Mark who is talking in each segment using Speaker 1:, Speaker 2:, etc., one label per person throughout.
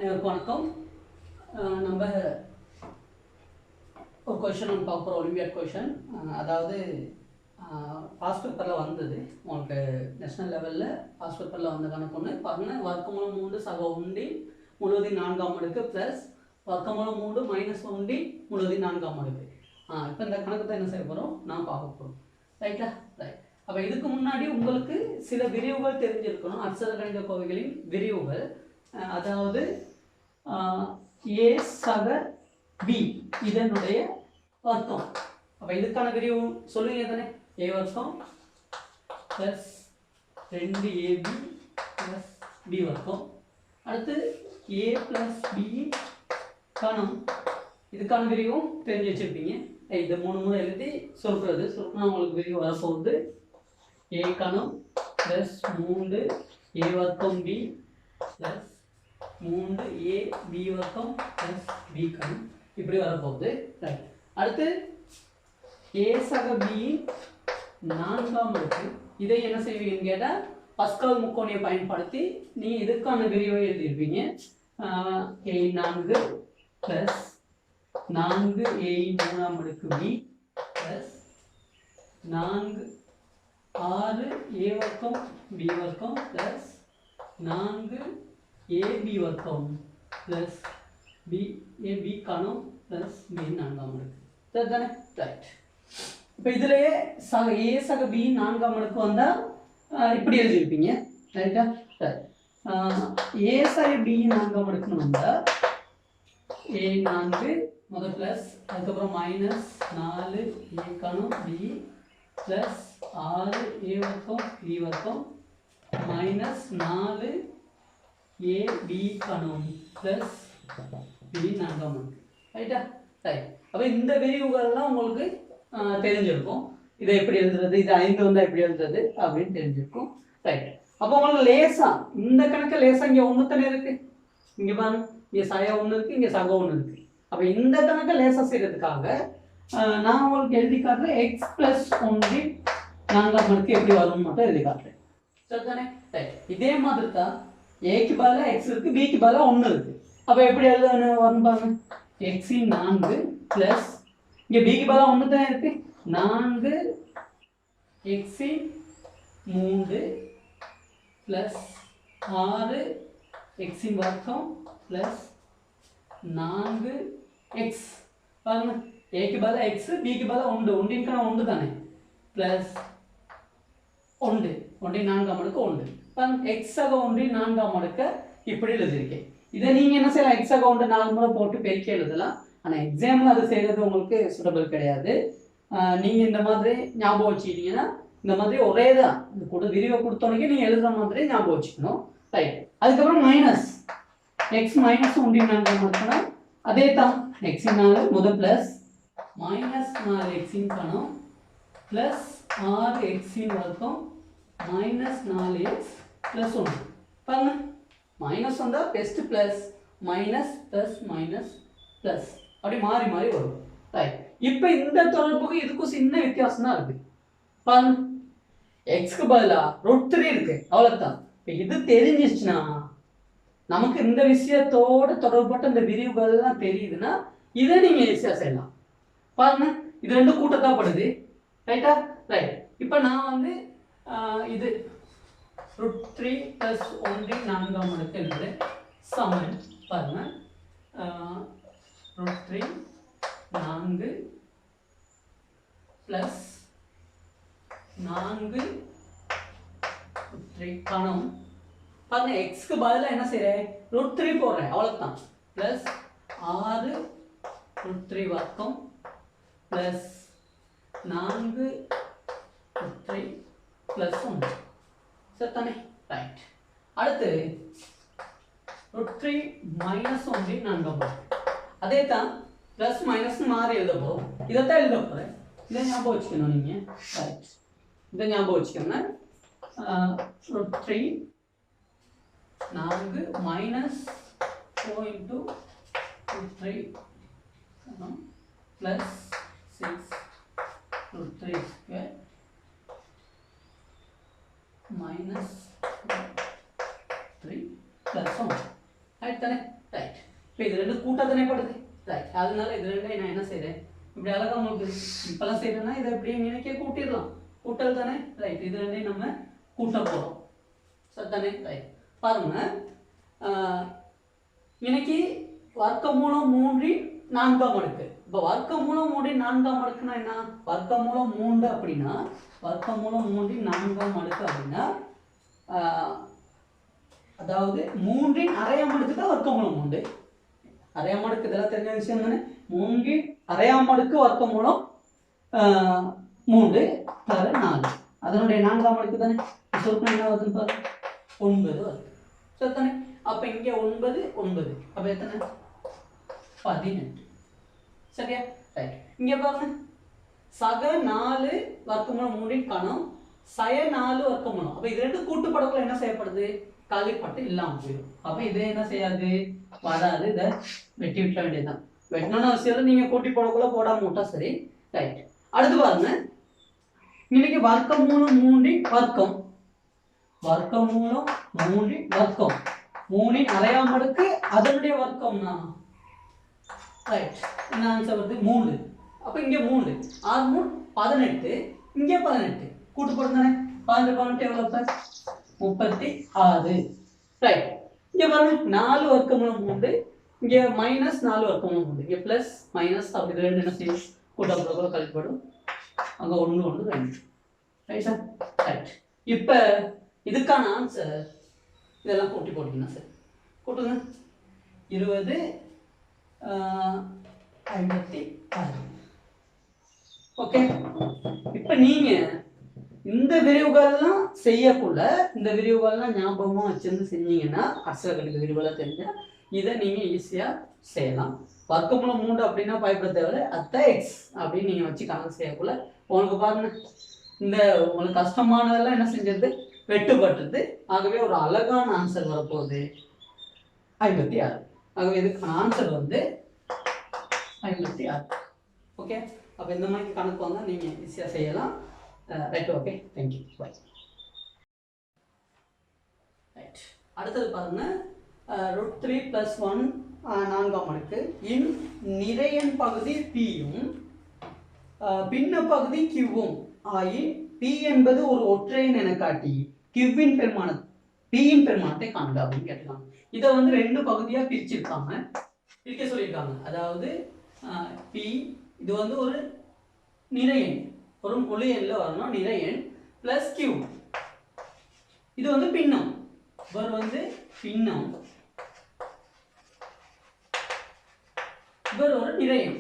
Speaker 1: அனைவருக்கும் வணக்கம். நம்ம ஒரு கொஷின் ஒன்று பார்க்க போகிறோம், ஒலிம்பியாட் கொஷின். அதாவது பாஸ்ட் பேப்பரில் வந்தது, உங்களுக்கு நேஷ்னல் லெவலில் பாஸ்ட் பேப்பரில் வந்த கணக்கு ஒன்று பாருங்கள். வர்க்கமூலம் 3 சக உண்டி முழுவதின் 4ஆம் அடுக்கு ப்ளஸ் வர்க்கமூலம் 3 மைனஸ் உண்டி முழுவதின் 4ஆம் அடுக்கு. இப்போ இந்த கணக்கு தான் என்ன செய்ய போகிறோம், நான் பார்க்க போகிறோம். ரைட்டா? ரைட். அப்போ இதுக்கு முன்னாடி உங்களுக்கு சில விரிவுகள் தெரிஞ்சிருக்கணும், அட்சர கணித கோவைகளின் விரிவுகள். அதாவது ஏ சக பி இதனுடைய வர்க்கம். அப்போ இதுக்கான விரிவு சொல்லுவீங்க தானே, ஏ வர்க்கம் ப்ளஸ் 2ab ப்ளஸ் பி வர்க்கம். அடுத்து ஏ ப்ளஸ் பி கணம், இதுக்கான விரிவும் தெரிஞ்சு வச்சுருப்பீங்க. இது 3 எழுதி சொல்கிறது சொன்னா உங்களுக்கு விரிவு வரப்போகுது. ஏ கணம் ப்ளஸ் 3 ஏ வர்க்கம் பி ப்ளஸ் 3 ஏ பி வர்க்கம் ப்ளஸ் பி கணம், இப்படி வரப்போகுது. ரைட். அடுத்து ஏ சக பி 4ஆம் அடுக்கு, இதை என்ன செய்வீங்கன்னு கேட்டால் பஸ்கல் முக்கோணியை பயன்படுத்தி நீங்கள் இதுக்கான விரிவை எழுதியிருப்பீங்க. ஏ 4 ப்ளஸ் 4 ஏ 3ஆம் அடுக்கு பி ப்ளஸ் 4 6 ஏ வர்க்கம் பி வர்க்கம் ப்ளஸ் 4 ஏபி வர்க்கம் ப்ளஸ் பி ஏபி கணம் ப்ளஸ் பி 4ஆம் அடுக்கு. சரிதானே? ரைட். இப்போ இதுலேயே சக ஏ சக பி 4ஆம் அடுக்கு வந்தால் இப்படி எழுதியிருப்பீங்க. ரைட்டா? ரைட். ஏ சக பி 4ஆம் அடுக்குன்னு வந்தால் ஏ 4 முதல் ப்ளஸ், அதுக்கப்புறம் மைனஸ் 4 ஏ கணம் பி ப்ளஸ் 6 ஏ வர்க்கம் பி வர்க்கம் மைனஸ் 4 ஏ பி கணம் ப்ளஸ் பி 4ஆம் அடுக்கு. ரைட்டா? ரைட். அப்போ இந்த விரிவுகள்லாம் உங்களுக்கு தெரிஞ்சிருக்கும். இதை எப்படி எழுதுறது, இது 5 வந்தால் எப்படி எழுதுறது அப்படின்னு தெரிஞ்சிருக்கும். ரைட். அப்போ உங்களுக்கு லேசாக இந்த கணக்கு லேசாக இங்கே 1 தானே இருக்குது, இங்கே பாருங்க, இங்கே சய 1 இருக்குது, இங்கே சக 1 இருக்குது. அப்போ இந்த கணக்கை லேசாக செய்கிறதுக்காக நான் உங்களுக்கு எழுதி காட்டுறேன். எக்ஸ் ப்ளஸ் 1 4ஆம் அடுக்கு எப்படி வரும்னு மட்டும் எழுதி காட்டுறேன். சரிதானே? ரைட். இதே மாதிரி தான் ஏக்கு பதிலாக எக்ஸ் இருக்குது, பிக்கு பதிலாக 1 இருக்குது. அப்போ எப்படி எழுதணும் பாருங்க, எக்ஸின் 4 ப்ளஸ் இங்கே பிக்கு பதிலாக 1 தான் இருக்குது, 4 எக்ஸின் 3 ப்ளஸ் 6 எக்ஸின் வர்க்கம் ப்ளஸ் 4 எக்ஸ். பாருங்க, ஏக்கு பதிலாக எக்ஸ், பிக்கு பதிலாக 1, ஒன்றின்கான 1 தானே, ப்ளஸ் 1 ஒன்றின் 4ஆம் அடுக்கு 1. பாருங்க, எக்ஸ் சக 1 4ஆம் அடுக்க இப்படி எழுதியிருக்கேன். இதை நீங்கள் என்ன செய்யலாம், எக்ஸ் சக 1 4 முறை போட்டு பெருக்கி எழுதலாம். ஆனால் எக்ஸாம்பிள் அது செய்கிறது உங்களுக்கு சூட்டபிள் கிடையாது. நீங்கள் இந்த மாதிரி ஞாபகம் வச்சுக்கிட்டீங்கன்னா இந்த மாதிரி ஒரே தான் இது கூட விரிவை கொடுத்தோன்னே நீங்கள் எழுதுகிற மாதிரி ஞாபகம் வச்சுக்கணும். ரைட். அதுக்கப்புறம் மைனஸ் எக்ஸ் மைனஸ் 1 4ஆம் அடுக்குனா அதே தான், எக்ஸின் 4 முதல் ப்ளஸ் மைனஸ் 4 எக்ஸின் கணம் ப்ளஸ் 6 எக்ஸின் வர்க்கம் மைனஸ் 4x ப்ளஸ் 1. பாருங்க, மைனஸ் வந்தால் best plus minus plus minus plus அப்படி மாறி மாறி வரும். ரைட். இப்போ இந்த தொடர்புக்கு இதுக்கும் சின்ன வித்தியாசம் தான் இருக்குது. பாருங்க, எக்ஸ்க்கு பதிலாக √3 இருக்கு, அவ்வளோதான். இப்போ இது தெரிஞ்சிச்சுன்னா நமக்கு இந்த விஷயத்தோட தொடர்புபட்ட இந்த விரிவுகள்லாம் தெரியுதுன்னா இதை நீங்கள் ஈஸியாக செய்யலாம். பாருங்க, இது 2 கூட்டத்தான் படுது. ரைட்டா? ரைட். இப்போ நான் வந்து இது √3 ப்ளஸ் 1 4ஆம் அடுக்கு எழுது சமன். பாருங்க, √3 4 ப்ளஸ் 4 √3 கணம். பாருங்க, எக்ஸ்க்கு பதிலாக என்ன செய்கிறேன், √3 போடுறேன், அவ்வளோதான். ப்ளஸ் 6 √3 வர்க்கம் ப்ளஸ் 4 √3 ப்ளஸ் 1. சரிதானே? ரைட். அடுத்து √3 மைனஸ் 1 4ஆம் அடுக்கு, அதே தான் ப்ளஸ் மைனஸ் மாறி எழுத போகிறோம். இதைத்தான் எழுத போகிறேன். இதை ஞாபகம் வச்சுக்கணும் நீங்கள். ரைட். இதை ஞாபகம் வச்சுக்கோங்க. √3 4 minus 4 into √3 plus 6 √3 square minus 3 + 1. Right தானே? ரைட். இப்போ இது ரெண்டு கூட்ட தானே படுது. ரைட். அதனால இது ரெண்டையும் நான் என்ன செய்கிறேன், இப்படி அழகாக உங்களுக்கு இப்போலாம் செய்கிறேன்னா இதை இப்படி நினைக்க கூட்டிடலாம். கூட்டல் தானே? ரைட். இது ரெண்டையும் நம்ம கூட்ட போகிறோம். சரி தானே? ரைட். பாருங்க, இன்னைக்கு வர்க்கமூலம் 3/4 அடுக்கு. இப்போ வர்க்கமூலம் 3/4 அடுக்குன்னா என்ன? வர்க்கமூலம் 3 அப்படின்னா வர்க்கமூலம் 3/4 அடுக்கு அப்படின்னா அதாவது 3/2 அடுக்கு தான் வர்க்கமூலம் 3. அரையாம் அடுக்கு இதெல்லாம் தெரிஞ்ச விஷயம் தானே? 3/2 அடுக்கு வர்க்கமூலம் 3 தர 4. அதனுடைய 4ஆம் அடுக்கு தானே? சொற்கள் என்ன வருதுன்னு பாரு, 9 வருது. சரி தானே? அப்போ இங்கே 9 9. அப்போ எத்தனை? 18. சரியா? ரைட். இங்கே பாருங்க, சக 4 வர்க்கமூலம் 3 காணும், சய 4 வர்க்கமூலம். அப்போ இது ரெண்டு கூட்டுப்படக்குள்ள என்ன செய்யப்படுது? காலிப்பட்டு இல்லாமல் போயிடும். அப்போ இதே என்ன செய்யாது, வராது. இதை வெட்டி விட்ட வேண்டியதுதான். வெட்டணும்னு அவசியம் இல்லை, நீங்கள் கூட்டி போடக்குள்ள போடாம விட்டா சரி. ரைட். அடுத்து பாருங்க, இன்னைக்கு வர்க்கமூலம் 3 வர்க்கம், வர்க்கமூலம் 3 வர்க்கம், 3/2 அடுக்கு அதனுடைய வர்க்கம்னா ரைட். என்ன ஆன்சர் வருது? 3. அப்போ இங்கே 3 6 3 18, இங்கே 18 கூட்டு போடுங்க தானே? 18 18 எவ்வளோ? 36. ரைட். இங்கே பாருங்க, 4 வர்க்கமூலம் 3, இங்கே -4 வர்க்கமூலம் 3, இங்கே ப்ளஸ் மைனஸ் அப்படி ரெண்டு என்ன செய்யும்? கூட்டப்பட கழிப்படும். அங்கே 1 1 2. Right sir? ரைட். இப்போ இதுக்கான ஆன்சர் இதெல்லாம் கூட்டி போட்டிங்கன்னா சார் கூட்டுங்க. 20 56. ஓகே. இப்போ நீங்கள் இந்த விரிவுகள்லாம் செய்யக்குள்ள இந்த விரிவுகள்லாம் ஞாபகமாக வச்சிருந்து செஞ்சீங்கன்னா அசல் கணக்கு விரிவுகளாக தெரிஞ்சால் இதை நீங்கள் ஈஸியாக செய்யலாம். வர்க்கமூலம் 3 அப்படின்னா பயப்பட தேவையில்லை, அதான் எக்ஸ் அப்படின்னு நீங்கள் வச்சு கணக்கு செய்யக்குள்ள உங்களுக்கு பாருங்க, இந்த உங்களுக்கு கஷ்டமானதெல்லாம் என்ன செஞ்சது? வெட்டுப்பட்டது. ஆகவே ஒரு அழகான ஆன்சர் வரப்போகுது 56. ஆகவே இதுக்கான ஆன்சர் வந்து 56. ஓகே. அப்போ இந்த மாதிரி கணக்கு வந்தால் நீங்கள் ஈஸியாக செய்யலாம். ரைட். ஓகே, தேங்க்யூ, பாய். ரைட். அடுத்தது பாருங்க, √3 + 1 4ஆம் அடுக்கு இன் நிறையன் பகுதி பியும் பின்ன பகுதி கியூவும் ஆயின் பி என்பது ஒரு ஒற்றையன் என காட்டி கியூவின் பியின் பெருமானத்தை காண்க அப்படின்னு கேட்டுருக்காங்க. இதை வந்து 2 பகுதியாக பிரிக்க சொல்லியிருக்காங்க. அதாவது பி இது வந்து ஒரு நிறையன், ஒரு முழு எண்ணில் வரணும், நிறையன் ப்ளஸ் கியூ இது வந்து பின்னம், இவர் வந்து பின்னம், இவர் ஒரு நிறையன்.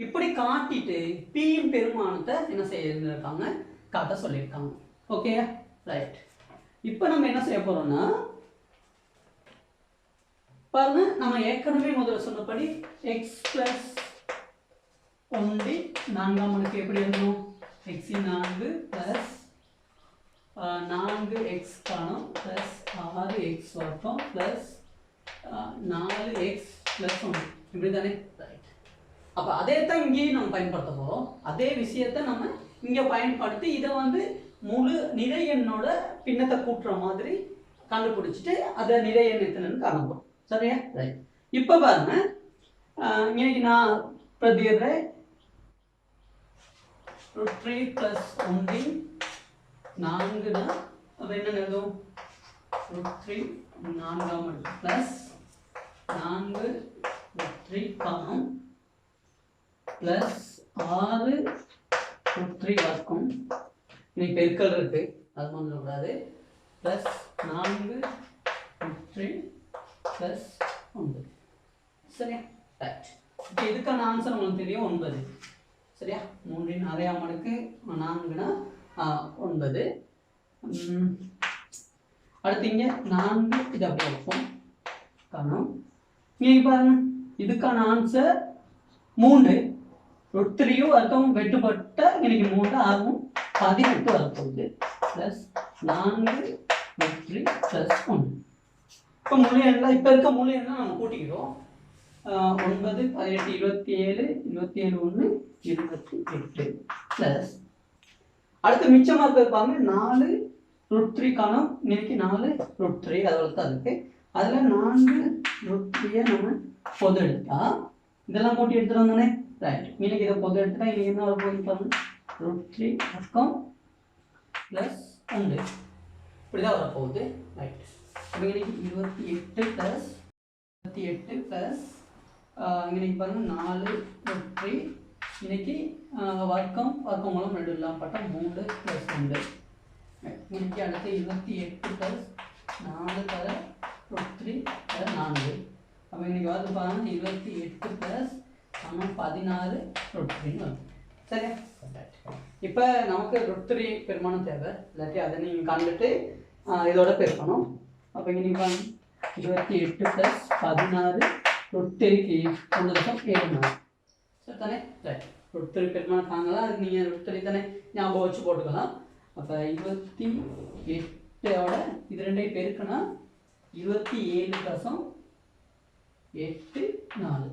Speaker 1: இப்படி காட்டிட்டு பியின் பெருமானத்தை என்ன செய்யிருக்காங்க? காட்ட சொல்லியிருக்காங்க. Okay, right. இப்போ நம்ம என்ன செய்ய போறோம்னா பாருங்க, நம்ம ஏற்கனவே முதல்ல சொன்னபடி x + 1 4ஆம் அடுக்கு எப்படி எழுதணும்? x + 4 + 4x காணும் + 6x வர்க்கம் + 4x + 1 இப்படி தானே? ரைட். அப்போ அதே தான் இங்கேயும் நம்ம பயன்படுத்த போகிறோம். அதே விஷயத்தை நம்ம இங்கே பயன்படுத்தி இதை வந்து முழு நிறை எண்ணோட பின்னத்தை கூட்டுற மாதிரி கண்டுபிடிச்சிட்டு அதை நிறை எண் எத்தனைன்னு காணப்போம். சரியா? ரைட். இப்போ பாருங்க, இன்னைக்கு நான் பிரதிடுறேன் √3 + 1 4னா அப்போ என்ன எழுதும்? √3 4ஆம் அடுக்கு ப்ளஸ் 4 √3 காணும் ப்ளஸ் 6 √3 வர்க்கம், இன்னைக்கு பெருக்கல் இருக்கு அது மாதிரி கூடாது, ப்ளஸ் 4 √3 ப்ளஸ் 9. சரியா? ரைட். இப்போ இதுக்கான ஆன்சர் உங்களுக்கு தெரியும் 9. சரியா? 3/4ஆம் அடுக்கு 4னா 9. அடுத்து இங்கே 4 இது அப்படியே வைப்போம் காணும். இங்கே பாருங்க, இதுக்கான ஆன்சர் 3. √3 வர்க்கம் வெட்டுப்பட்ட இன்னைக்கு 3 6 18 வரப்போகுது ப்ளஸ் 4 √3 ப்ளஸ் 1. இப்போ முழு எண்ணெய் இப்போ இருக்க முழு எண்ணெய் நம்ம கூட்டிக்கிறோம். 9 18 27 27 1 28 ப்ளஸ் அடுத்து மிச்சமாக இருப்பாங்க 4 √3 காணும். இன்னைக்கு 4 √3 அதோட தான் இருக்குது. அதில் 4 √3 நம்ம பொது எடுத்தா இதெல்லாம் கூட்டி எடுத்துகிட்டு வந்தோன்னே ரைட். இன்னைக்கு இதை பொது எடுத்துட்டா இன்னைக்கு என்ன வரும் பாருங்க, √3 பக்கம் ப்ளஸ் 1 இப்படி தான் வரப்போகுது. ரைட். அப்போ இன்னைக்கு 28 ப்ளஸ் 28 ப்ளஸ் இன்னைக்கு பாருங்கள் 4 √3 இன்னைக்கு வர்க்கம் மூலம் 2 இல்லாமல் பார்த்தா 3 ப்ளஸ் 2 இன்னைக்கு அடுத்து 28 ப்ளஸ் 4 தர √3 தர 4. அப்போ இன்னைக்கு வந்து பாருங்கள் 28 ப்ளஸ் 16 √3 வரும். சரியா? இப்போ நமக்கு √3 பெருமானம் தேவை, இல்லாட்டி அதை நீங்கள் கண்டுட்டு இதோட பெருக்கணும். அப்போ இங்கே நீங்கள் பாருங்க 28 ப்ளஸ் 16 √3க்கு 1.74. சரி தானே? ரைட். √3 பெருமானம் தாங்கலாம், அதுக்கு நீங்கள் √3 தானே ஞாபகம் வச்சு போட்டுக்கலாம். அப்போ 28ஓட இது ரெண்டையும் பெருக்குனா 27.84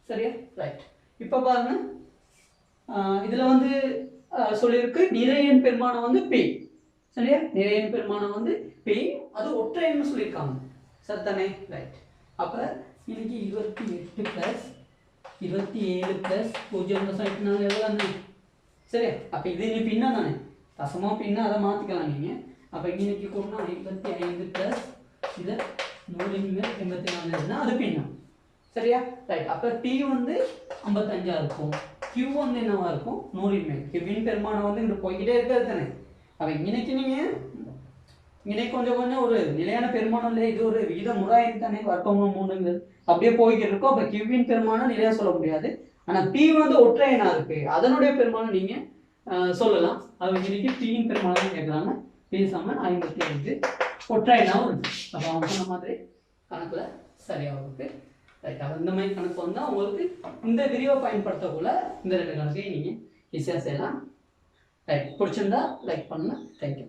Speaker 1: சரியா? ரைட். இப்போ பாருங்க, இதில் வந்து சொல்லியிருக்கு நிறையன் பெருமானம் வந்து பி. சரியா? நிறையன் பெருமானம் வந்து பி, அது ஒற்றைன்னு சொல்லியிருக்காங்க. சரி தானே? ரைட். அப்போ இன்னைக்கு 28 ப்ளஸ் 27 ப்ளஸ் 0.84 எவ்வளோ தானே? சரியா? அப்போ இது நீ பின்னா தானே, தசமாக பின்னா அதை மாற்றிக்கலாம் நீங்கள். அப்போ இன்னைக்கு கூடனா 55 ப்ளஸ் இதை 184 அது பின்னம். சரியா? ரைட். அப்போ டி வந்து 55 இருக்கும், கியூ வந்து என்னவா இருக்கும் 100. கியூவின் பெருமானம் வந்து இங்கே போய்கிட்டே இருக்கிறது தானே. அப்போ இன்னைக்கு நீங்கள் இன்னைக்கு கொஞ்சம் ஒரு நிலையான பெருமானம் இல்லை, இது ஒரு விகித முறாயின் தானே, வர்க்கம் 3 அப்படியே போய்கிட்டு இருக்கும். அப்போ கியூவின் பெருமானம் நிலையாக சொல்ல முடியாது. ஆனால் பி வந்து ஒற்றையனா இருக்கு, அதனுடைய பெருமானம் நீங்கள் சொல்லலாம். அது இன்னைக்கு பியின் பெருமானம் கேட்குறாங்க. பி சமன் 55 ஒற்றையனாவும் இருக்கு. அப்போ அவங்க சொன்ன மாதிரி கணக்கில் சரியாக இருக்கு. ரைட். அப்போ இந்த மாதிரி கணக்கு வந்தால் உங்களுக்கு இந்த விரிவை பயன்படுத்தக்குள்ள இந்த 2 கணக்கையும் நீங்கள் ஈஸியாக செய்யலாம். ரைட். பிடிச்சிருந்தா லைக் பண்ணுங்கள். தேங்க்யூ.